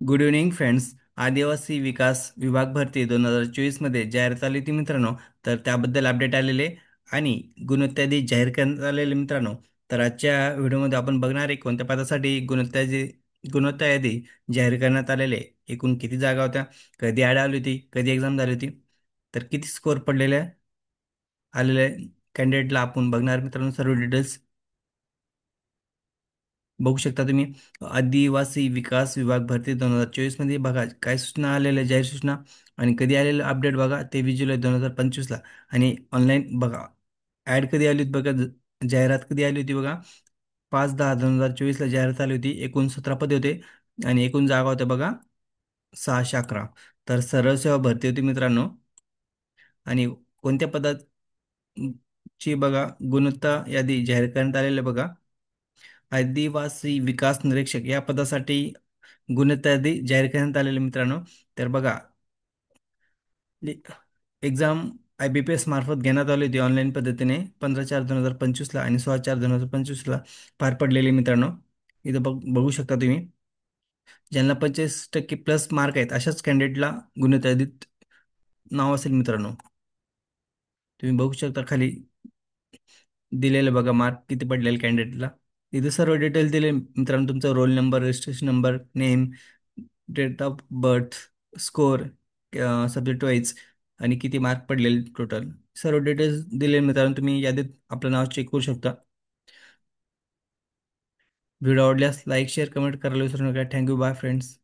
Good evening friends. आदिवासी विकास विभाग भरती 2024 मध्ये जाहीर आली होती मित्रांनो. तर त्याबद्दल अपडेट आलेले आणि गुणवत्ता यादी जाहीर करण्यात आलेले मित्रांनो. तर आजच्या व्हिडिओमध्ये आपण बघणार आहे कोणत्या पदासाठी गुणवत्ता यादी जाहीर करण्यात आलेले, एकूण किती जागा होत्या, कधी ॲड आली होती, कधी एक्झाम झाली होती, तर किती स्कोअर पडलेले आलेले कॅन्डिडेटला आपण बघणार मित्रांनो. सर्व डिटेल्स बघू शकता तुम्ही. आदिवासी विकास विभाग भरती 2024 मध्ये बघा काय सूचना आलेल्या, जाहीर सूचना आणि कधी आलेलं अपडेट बघा, 23 जुलै 2025ला. आणि ऑनलाईन बघा ॲड कधी आली होती बघा, जाहिरात कधी आली होती बघा, 5/10/2024ला जाहिरात आली होती. एकूण 17 पदे होते आणि एकूण जागा होत्या बघा 611. तर सरळ सेवा भरती होती मित्रांनो. आणि कोणत्या पदात ची बघा गुणवत्ता यादी जाहीर करण्यात आलेली बघा, आदिवासी विकास निरीक्षक या पदासाठी गुणवत्ता यादी जाहीर करण्यात आलेले मित्रांनो. तर बघा एक्झाम IBPS मार्फत घेण्यात आली होती ऑनलाईन पद्धतीने 15/4/2025ला आणि 16/4/2025ला पार पडलेली मित्रांनो. इथं बघू शकता तुम्ही, ज्यांना 45% प्लस मार्क आहेत अशाच कॅन्डिडेटला गुणवत्ता यादीत नाव असेल मित्रांनो. तुम्ही बघू शकता खाली दिलेलं बघा मार्क किती पडलेले कॅन्डिडेटला. इथे सर्व डिटेल दिले मित्रांनो, तुमचा roll number, registration number, name, date of birth, score, subject wise आणि किती मार्क पडलेले टोटल, सर्व डिटेल्स दिले मित्रांनो. तुम्ही यादीत आपलं नाव चेक करू शकता. व्हिडिओ आवडल्यास लाईक शेअर कमेंट करायला विसरू नका. Thank you, bye friends.